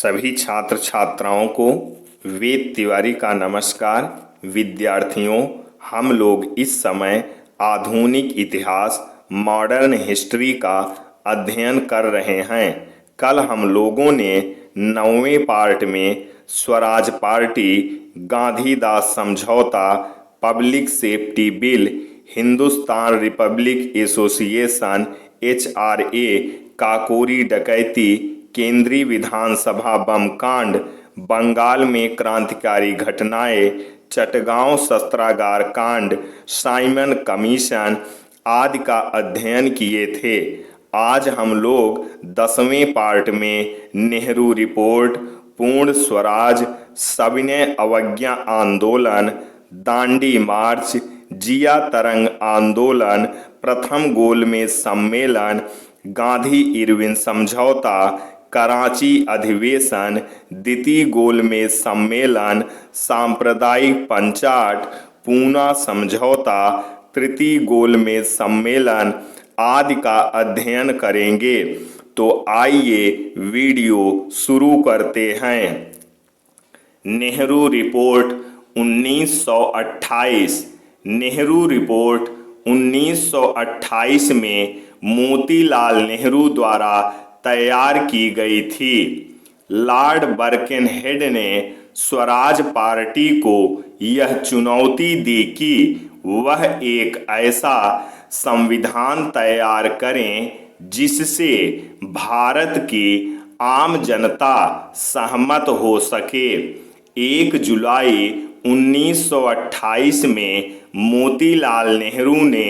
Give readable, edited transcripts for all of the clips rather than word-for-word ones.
सभी छात्र छात्राओं को वेद तिवारी का नमस्कार। विद्यार्थियों, हम लोग इस समय आधुनिक इतिहास मॉडर्न हिस्ट्री का अध्ययन कर रहे हैं। कल हम लोगों ने 9वें पार्ट में स्वराज पार्टी, गांधीदास समझौता, public safety bill, Hindustan Republic association HRA, Kakori डकैती, केंद्रीय विधानसभा बम कांड, बंगाल में क्रांतिकारी घटनाएं, चटगांव शस्त्रागार कांड, साइमन कमीशन आदि का अध्ययन किए थे। आज हम लोग 10वें पार्ट में नेहरू रिपोर्ट, पूर्ण स्वराज, सविनय अवज्ञा आंदोलन, दांडी मार्च, जिया तरंग आंदोलन, प्रथम गोलमेज सम्मेलन, गांधी इरविन समझौता, कराची अधिवेशन, द्वितीय गोलमेज सम्मेलन, सांप्रदायिक पंचाट, पूना समझौता, तृतीय गोलमेज सम्मेलन आदि का अध्ययन करेंगे। तो आइए वीडियो शुरू करते हैं। नेहरू रिपोर्ट 1928। नेहरू रिपोर्ट 1928 में मोतीलाल नेहरू द्वारा तैयार की गई थी। लॉर्ड बर्केनहेड ने स्वराज पार्टी को यह चुनौती दी कि वह एक ऐसा संविधान तैयार करें जिससे भारत की आम जनता सहमत हो सके। 1 जुलाई 1928 में मोतीलाल नेहरू ने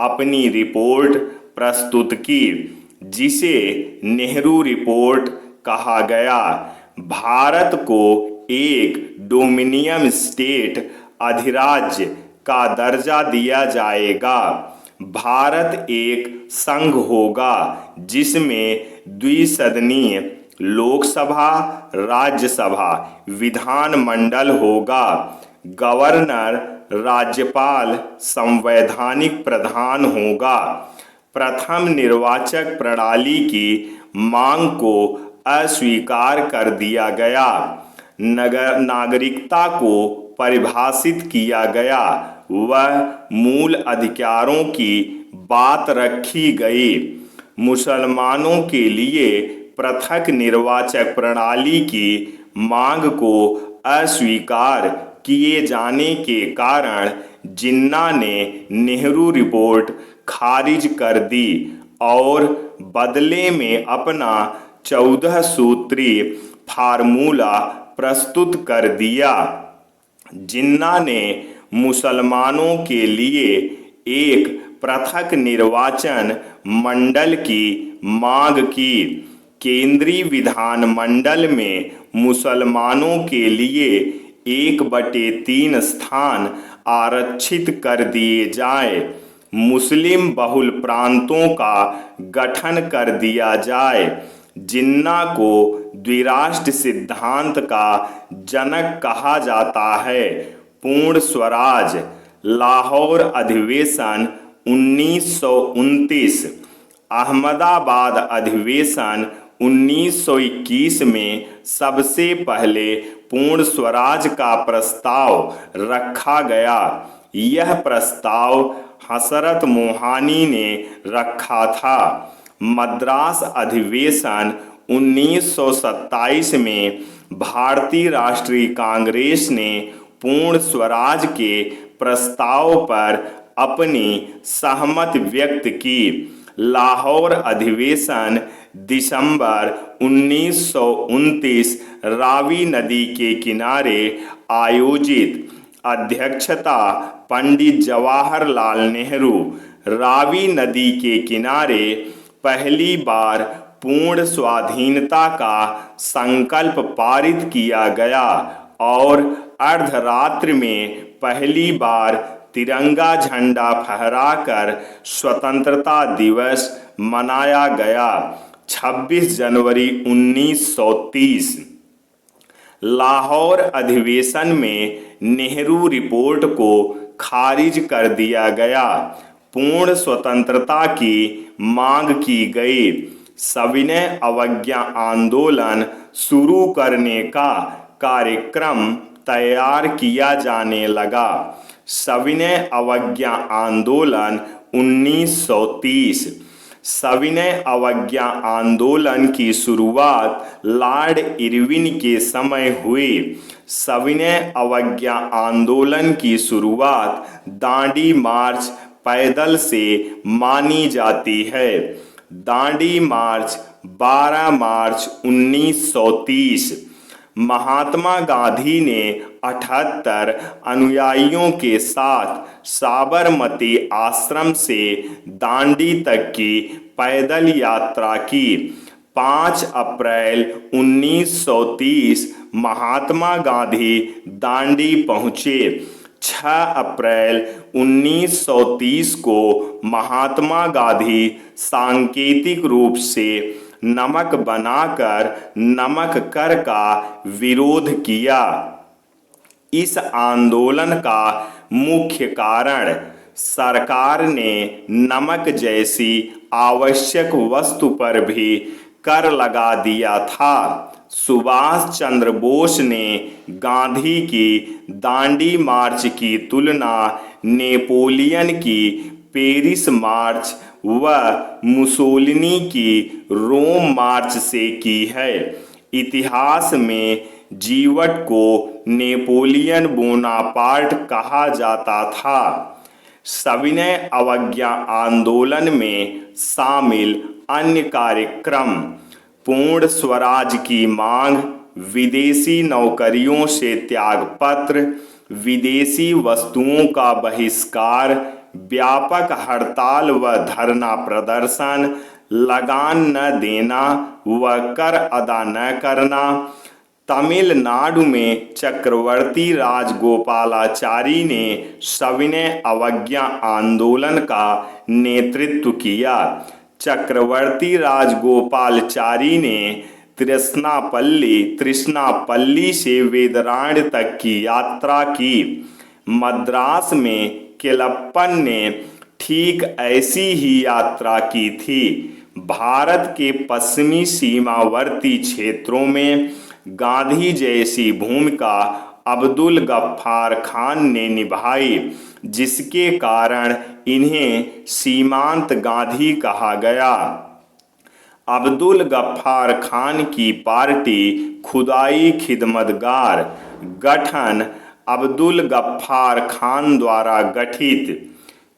अपनी रिपोर्ट प्रस्तुत की, जिसे नेहरू रिपोर्ट कहा गया। भारत को एक डोमिनियन स्टेट अधिराज्य का दर्जा दिया जाएगा। भारत एक संघ होगा जिसमें द्विसदनीय लोकसभा, राज्यसभा, विधानमंडल होगा। गवर्नर, राज्यपाल, संवैधानिक प्रधान होगा। प्रथम निर्वाचक प्रणाली की मांग को अस्वीकार कर दिया गया। नागरिकता को परिभाषित किया गया। वह मूल अधिकारों की बात रखी गई। मुसलमानों के लिए पृथक निर्वाचक प्रणाली की मांग को अस्वीकार किए जाने के कारण जिन्ना ने नेहरू रिपोर्ट खारिज कर दी और बदले में अपना 14 सूत्रीय फार्मूला प्रस्तुत कर दिया। जिन्ना ने मुसलमानों के लिए एक पृथक निर्वाचन मंडल की मांग की। केंद्रीय विधानमंडल में मुसलमानों के लिए 1/3 स्थान आरक्षित कर दिए जाए। मुस्लिम बहुल प्रांतों का गठन कर दिया जाए। जिन्ना को द्विराष्ट्र सिद्धांत का जनक कहा जाता है। पूर्ण स्वराज। लाहौर अधिवेशन 1929। अहमदाबाद अधिवेशन 1921 में सबसे पहले पूर्ण स्वराज का प्रस्ताव रखा गया। यह प्रस्ताव हसरत मोहानी ने रखा था। मद्रास अधिवेशन 1927 में भारतीय राष्ट्रीय कांग्रेस ने पूर्ण स्वराज के प्रस्ताव पर अपनी सहमति व्यक्त की। लाहौर अधिवेशन दिसंबर 1929 रावी नदी के किनारे आयोजित। अध्यक्षता पंडित जवाहरलाल नेहरू। रावी नदी के किनारे पहली बार पूर्ण स्वाधीनता का संकल्प पारित किया गया और अर्धरात्रि में पहली बार तिरंगा झंडा फहराकर स्वतंत्रता दिवस मनाया गया। 26 जनवरी 1930। लाहौर अधिवेशन में नेहरू रिपोर्ट को खारिज कर दिया गया। पूर्ण स्वतंत्रता की मांग की गई। सविनय अवज्ञा आंदोलन शुरू करने का कार्यक्रम तैयार किया जाने लगा। सविनय अवज्ञा आंदोलन 1930। सविनय अवज्ञा आंदोलन की शुरुआत लॉर्ड इरविन के समय हुई। सविनय अवज्ञा आंदोलन की शुरुआत दांडी मार्च पैदल से मानी जाती है। दांडी मार्च 12 मार्च 1930। महात्मा गांधी ने 78 अनुयायियों के साथ साबरमती आश्रम से दांडी तक की पैदल यात्रा की। 5 अप्रैल 1930 महात्मा गांधी दांडी पहुँचे। 6 अप्रैल 1930 को महात्मा गांधी सांकेतिक रूप से नमक बनाकर नमक कर का विरोध किया। इस आंदोलन का मुख्य कारण सरकार ने नमक जैसी आवश्यक वस्तु पर भी कर लगा दिया था। सुभाष चंद्र बोस ने गांधी की दांडी मार्च की तुलना नेपोलियन की पेरिस मार्च व मुसोलिनी की रोम मार्च से की है। इतिहास में जीवट को नेपोलियन बोनापार्ट कहा जाता था। सविनय अवज्ञा आंदोलन में शामिल अन्य कार्यक्रम: पूर्ण स्वराज की मांग, विदेशी नौकरियों से त्यागपत्र, विदेशी वस्तुओं का बहिष्कार, व्यापक हड़ताल व धरना प्रदर्शन, लगान न देना व कर अदा न करना। तमिलनाडु में चक्रवर्ती राजगोपालाचारी ने सविनय अवज्ञा आंदोलन का नेतृत्व किया। चक्रवर्ती राजगोपालाचारी ने तृष्णापल्ली से वेदराण्य तक की यात्रा की। मद्रास में केलप्पन ने ठीक ऐसी ही यात्रा की थी। भारत के पश्चिमी सीमावर्ती क्षेत्रों में गांधी जैसी भूमिका अब्दुल गफ्फार खान ने निभाई, जिसके कारण इन्हें सीमांत गांधी कहा गया। अब्दुल गफ्फार खान की पार्टी खुदाई खिदमतगार गठन अब्दुल गफ्फार खान द्वारा गठित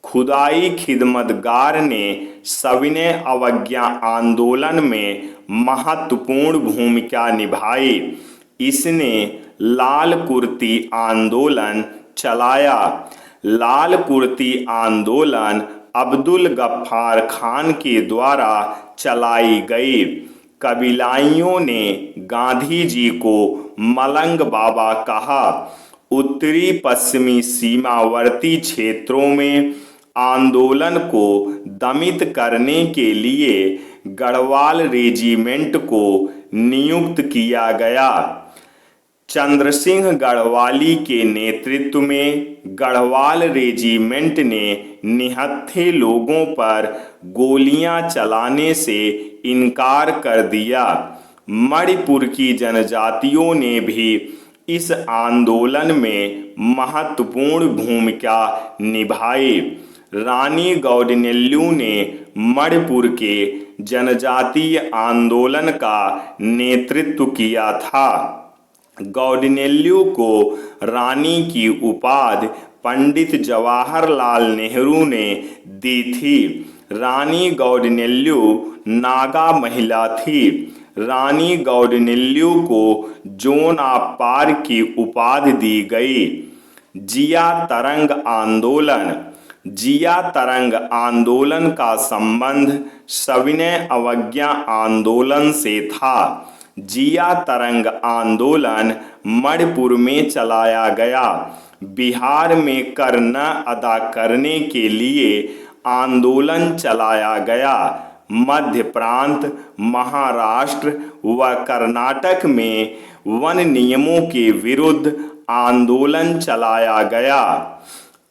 खुदाई खिदमतगार ने सविनय अवज्ञा आंदोलन में महत्वपूर्ण भूमिका निभाई। इसने लाल कुर्ती आंदोलन चलाया। लाल कुर्ती आंदोलन अब्दुल गफ्फार खान के द्वारा चलाई गई। कबीलाइयों ने गांधी जी को मलंग बाबा कहा। उत्तरी पश्चिमी सीमावर्ती क्षेत्रों में आंदोलन को दमित करने के लिए गढ़वाल रेजिमेंट को नियुक्त किया गया। चंद्रसिंह गढ़वाली के नेतृत्व में गढ़वाल रेजिमेंट ने निहत्थे लोगों पर गोलियां चलाने से इनकार कर दिया। मणिपुर की जनजातियों ने भी इस आंदोलन में महत्वपूर्ण भूमिका निभाई। रानी गौडिनेल्लू ने मणिपुर के जनजातीय आंदोलन का नेतृत्व किया था। गौडिनेल्लू को रानी की उपाधि पंडित जवाहरलाल नेहरू ने दी थी। रानी गौडिनेल्लू नागा महिला थी। रानी गौडिनेल्लू को जोन ऑफ पार्क की उपाधि दी गई। जिया तरंग आंदोलन। जिया तरंग आंदोलन का संबंध सविनय अवज्ञा आंदोलन से था। जिया तरंग आंदोलन मणिपुर में चलाया गया। बिहार में कर न अदा करने के लिए आंदोलन चलाया गया। मध्य प्रांत, महाराष्ट्र व कर्नाटक में वन नियमों के विरुद्ध आंदोलन चलाया गया।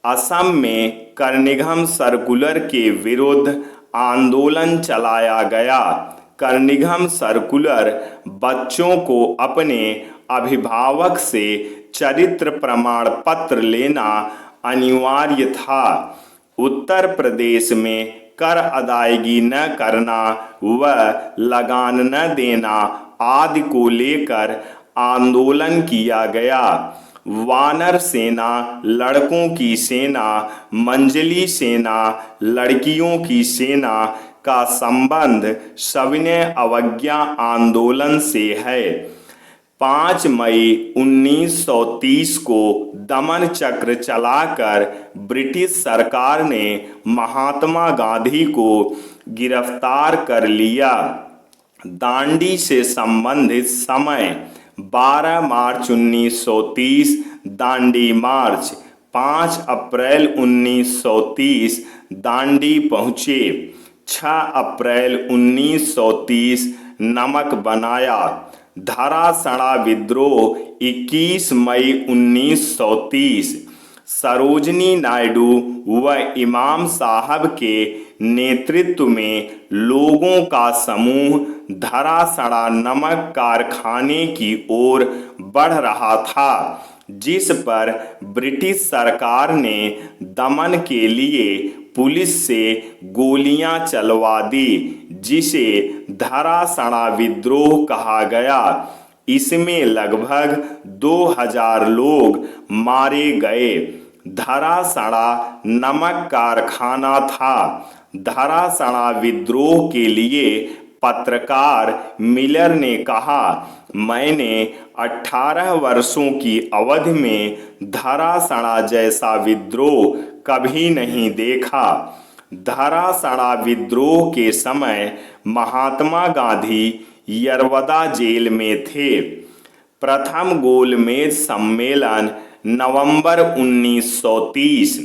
असम में कर्निघन सर्कुलर के विरुद्ध आंदोलन चलाया गया। कर्निघन सर्कुलर बच्चों को अपने अभिभावक से चरित्र प्रमाण पत्र लेना अनिवार्य था। उत्तर प्रदेश में कर अदायगी न करना व लगान न देना आदि को लेकर आंदोलन किया गया। वानर सेना लड़कों की सेना, मंजली सेना लड़कियों की सेना का संबंध सविनय अवज्ञा आंदोलन से है। 5 मई 1930 को दमन चक्र चलाकर ब्रिटिश सरकार ने महात्मा गांधी को गिरफ्तार कर लिया। दांडी से संबंधित समय 12 मार्च 1930 दांडी मार्च, 5 अप्रैल 1930 दांडी पहुँचे, 6 अप्रैल 1930 नमक बनाया। धरासणा विद्रोह 21 मई 1930 सरोजनी नायडू व इमाम साहब के नेतृत्व में लोगों का समूह धरासणा नमक कारखाने की ओर बढ़ रहा था, जिस पर ब्रिटिश सरकार ने दमन के लिए पुलिस से गोलियां चलवा दी, जिसे धरासणा विद्रोह कहा गया। इसमें लगभग 2000 लोग मारे गए। धरासणा नमक कारखाना था। धरासणा विद्रोह के लिए पत्रकार मिलर ने कहा, मैंने 18 वर्षों की अवधि में धरासणा जैसा विद्रोह कभी नहीं देखा। धरासणा विद्रोह के समय महात्मा गांधी यरवदा जेल में थे। प्रथम गोलमेज सम्मेलन नवंबर 1930।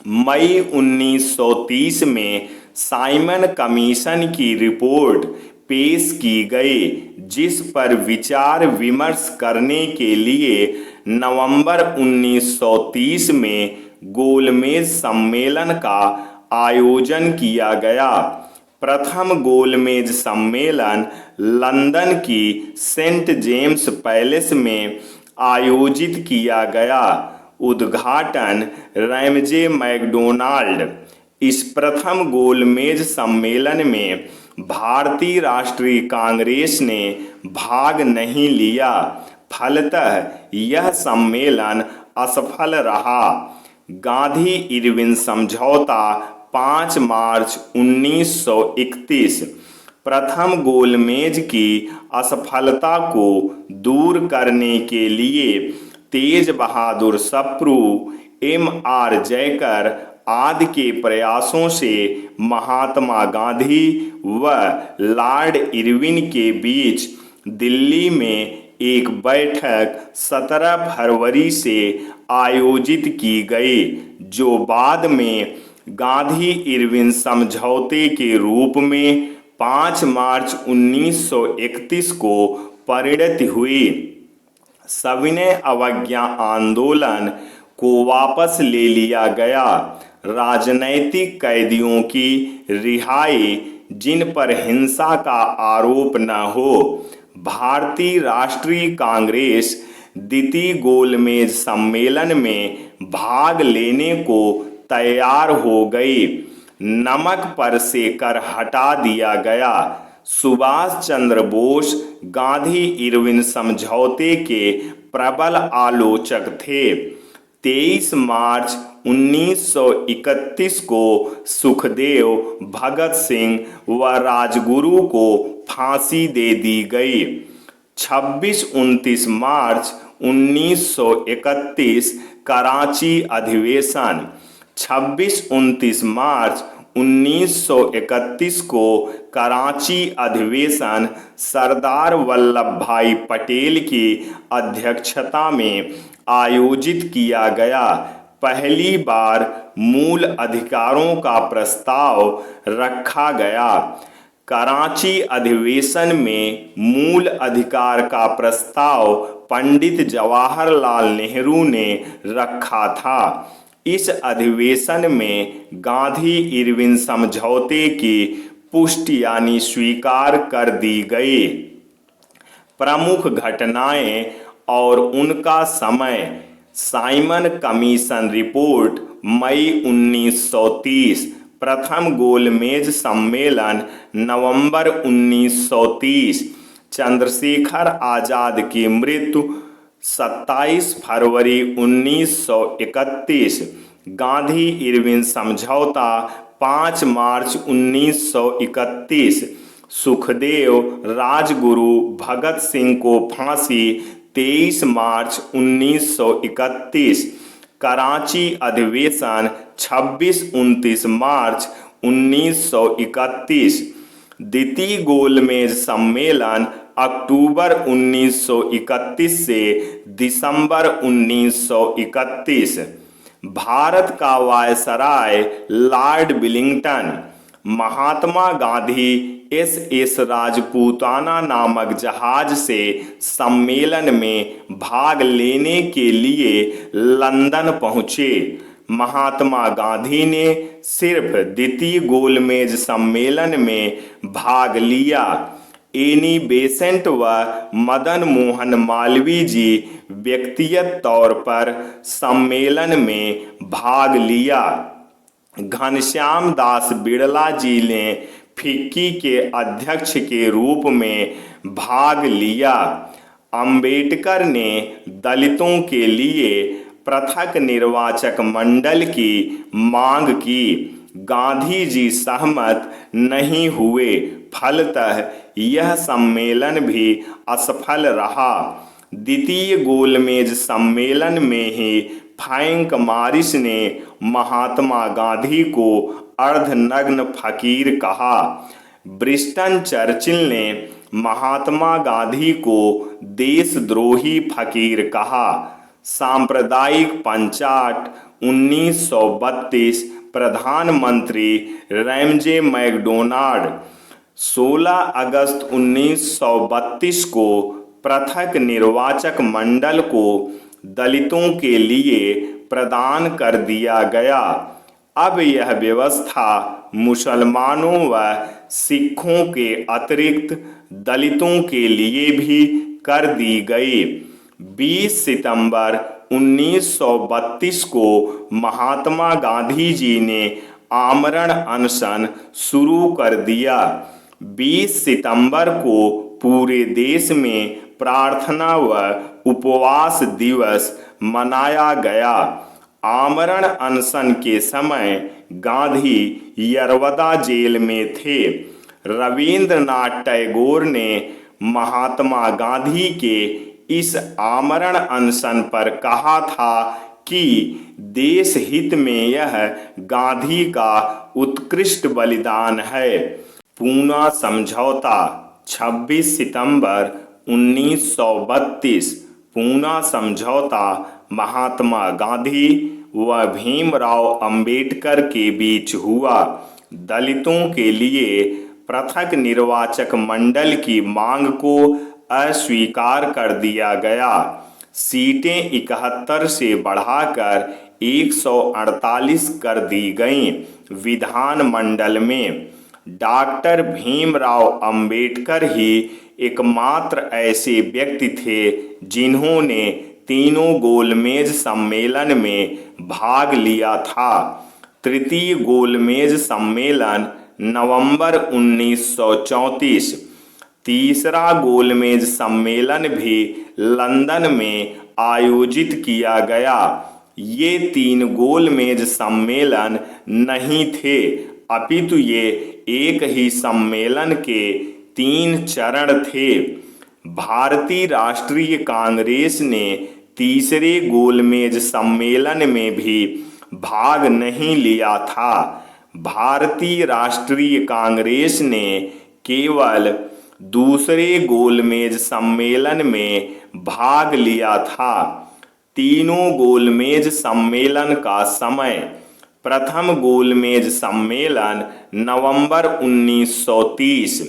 मई 1930 में साइमन कमीशन की रिपोर्ट पेश की गई, जिस पर विचार विमर्श करने के लिए नवंबर 1930 में गोलमेज सम्मेलन का आयोजन किया गया। प्रथम गोलमेज सम्मेलन लंदन की सेंट जेम्स पैलेस में आयोजित किया गया। उद्घाटन रैमजे मैकडोनाल्ड। इस प्रथम गोलमेज सम्मेलन में भारतीय राष्ट्रीय कांग्रेस ने भाग नहीं लिया। फलतः यह सम्मेलन असफल रहा। गांधी इरविन समझौता 5 मार्च 1931। प्रथम गोलमेज की असफलता को दूर करने के लिए तेज बहादुर सप्रू, M.R. जयकर आदि के प्रयासों से महात्मा गांधी व लॉर्ड इरविन के बीच दिल्ली में एक बैठक 17 फरवरी से आयोजित की गई, जो बाद में गांधी इरविन समझौते के रूप में 5 मार्च 1931 को परिणत हुई। सविनय अवज्ञा आंदोलन को वापस ले लिया गया। राजनैतिक कैदियों की रिहाई, जिन पर हिंसा का आरोप न हो। भारतीय राष्ट्रीय कांग्रेस द्वितीय गोलमेज सम्मेलन में भाग लेने को तैयार हो गई। नमक पर से कर हटा दिया गया। सुभाष चंद्र बोस गांधी इरविन समझौते के प्रबल आलोचक थे। 23 मार्च 1931 को सुखदेव, भगत सिंह व राजगुरु को फांसी दे दी गई। 26-29 मार्च 1931 कराची अधिवेशन। 26-29 मार्च 1931 को कराची अधिवेशन सरदार वल्लभ भाई पटेल की अध्यक्षता में आयोजित किया गया। पहली बार मूल अधिकारों का प्रस्ताव रखा गया। कराची अधिवेशन में मूल अधिकार का प्रस्ताव पंडित जवाहरलाल नेहरू ने रखा था। इस अधिवेशन में गांधी इरविन समझौते की पुष्टि यानी स्वीकार कर दी गई। प्रमुख घटनाएं और उनका समय। साइमन कमीशन रिपोर्ट मई 1930। प्रथम गोलमेज सम्मेलन नवंबर 1930। चंद्रशेखर आजाद की मृत्यु 27 फरवरी 1931। गांधी इरविन समझौता 5 मार्च 1931। सुखदेव राजगुरु भगत सिंह को फांसी 23 मार्च 1931। कराची अधिवेशन 26-29 मार्च 1931। द्वितीय गोलमेज सम्मेलन अक्टूबर 1931 से दिसंबर 1931। भारत का viceroy Lord Willingdon. Mahatma Gandhi S Rajputana नामक जहाज से सम्मेलन में भाग लेने के लिए लंदन पहुंचे। महात्मा गांधी ने सिर्फ द्वितीय गोलमेज सम्मेलन में भाग लिया। एनी बेसेंट व मदन मोहन मालवीय जी व्यक्तिगत तौर पर सम्मेलन में भाग लिया। घनश्याम दास बिड़ला जी ने फिक्की के अध्यक्ष के रूप में भाग लिया। अंबेडकर ने दलितों के लिए पृथक निर्वाचक मंडल की मांग की। गांधी जी सहमत नहीं हुए। फलतः यह सम्मेलन भी असफल रहा। द्वितीय गोलमेज सम्मेलन में ही फ्रैंक मॉरिस ने महात्मा गांधी को अर्धनग्न फकीर कहा। ब्रिस्टन चर्चिल ने महात्मा गांधी को देशद्रोही फकीर कहा। सांप्रदायिक पंचाट 1932। प्रधानमंत्री रैमजे मैकडोनाल्ड 16 अगस्त 1932 को पृथक निर्वाचक मंडल को दलितों के लिए प्रदान कर दिया गया। अब यह व्यवस्था मुसलमानों व सिखों के अतिरिक्त दलितों के लिए भी कर दी गई। 20 सितंबर 1932 को महात्मा गांधी जी ने आमरण अनशन शुरू कर दिया। 20 सितंबर को पूरे देश में प्रार्थना व उपवास दिवस मनाया गया। आमरण अनशन के समय गांधी यरवदा जेल में थे। रविंद्रनाथ टैगोर ने महात्मा गांधी के इस आमरण अनशन पर कहा था कि देश हित में यह गांधी का उत्कृष्ट बलिदान है। पूना समझौता 26 सितंबर 1932। पूना समझौता महात्मा गांधी व भीमराव अंबेडकर के बीच हुआ। दलितों के लिए पृथक निर्वाचक मंडल की मांग को अस्वीकार कर दिया गया। सीटें 71 से बढ़ाकर 148 कर दी गईं। विधानमंडल में डॉक्टर भीमराव अंबेडकर ही एकमात्र ऐसे व्यक्ति थे जिन्होंने तीनों गोलमेज सम्मेलन में भाग लिया था। तृतीय गोलमेज सम्मेलन नवंबर 1934। तीसरा गोलमेज सम्मेलन भी लंदन में आयोजित किया गया। ये 3 गोलमेज सम्मेलन नहीं थे, अपितु ये एक ही सम्मेलन के 3 चरण थे। भारतीय राष्ट्रीय कांग्रेस ने तीसरे गोलमेज सम्मेलन में भी भाग नहीं लिया था। भारतीय राष्ट्रीय कांग्रेस ने केवल दूसरे गोलमेज सम्मेलन में भाग लिया था। तीनों गोलमेज सम्मेलन का समय। प्रथम गोलमेज सम्मेलन नवंबर 1930।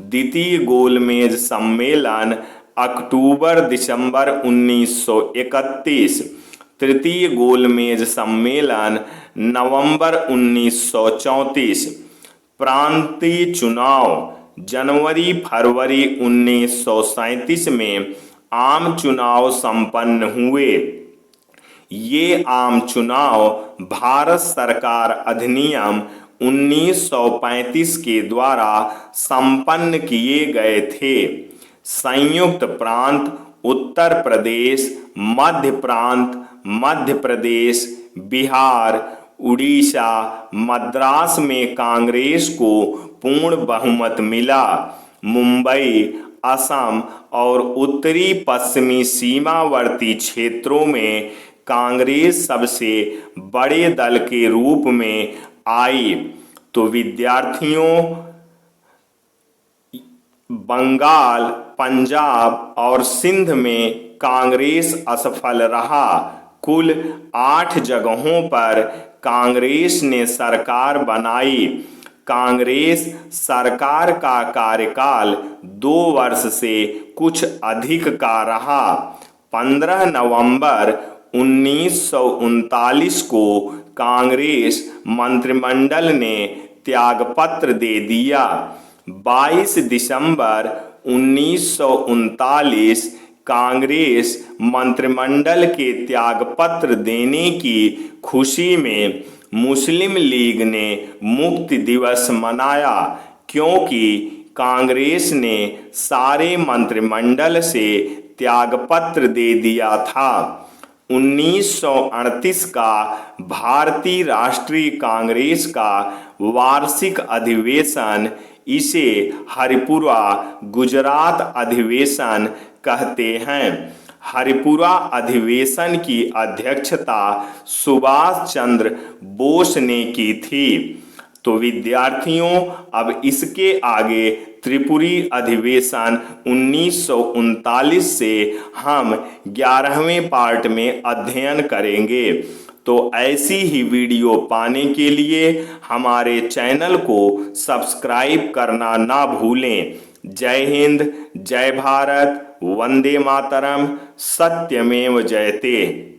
द्वितीय गोलमेज सम्मेलन अक्टूबर-दिसंबर 1931। तृतीय गोलमेज सम्मेलन नवंबर 1934। प्रांतीय चुनाव जनवरी फरवरी 1937 में आम चुनाव संपन्न हुए। ये आम चुनाव भारत सरकार अधिनियम 1935 के द्वारा संपन्न किए गए थे। संयुक्त प्रांत उत्तर प्रदेश, मध्य प्रांत मध्य प्रदेश, बिहार, उड़ीसा, मद्रास में कांग्रेस को पूर्ण बहुमत मिला। मुंबई, असम और उत्तरी पश्चिमी सीमावर्ती क्षेत्रों में कांग्रेस सबसे बड़े दल के रूप में आई। तो विद्यार्थियों, बंगाल, पंजाब और सिंध में कांग्रेस असफल रहा। कुल 8 जगहों पर कांग्रेस ने सरकार बनाई। कांग्रेस सरकार का कार्यकाल 2 वर्ष से कुछ अधिक का रहा। 15 नवंबर 1939 को कांग्रेस मंत्रिमंडल ने त्यागपत्र दे दिया। 22 दिसंबर 1939 कांग्रेस मंत्रिमंडल के त्यागपत्र देने की खुशी में मुस्लिम लीग ने मुक्ति दिवस मनाया, क्योंकि कांग्रेस ने सारे मंत्रिमंडल से त्यागपत्र दे दिया था। 1938 का भारतीय राष्ट्रीय कांग्रेस का वार्षिक अधिवेशन, इसे हरिपुरा गुजरात अधिवेशन कहते हैं। हरिपुरा अधिवेशन की अध्यक्षता सुभाष चंद्र बोस ने की थी। तो विद्यार्थियों, अब इसके आगे त्रिपुरी अधिवेशन 1939 से हम 11वें पार्ट में अध्ययन करेंगे। तो ऐसी ही वीडियो पाने के लिए हमारे चैनल को सब्सक्राइब करना ना भूलें। जय हिंद, जय भारत, वंदे मातरम, सत्यमेव जयते।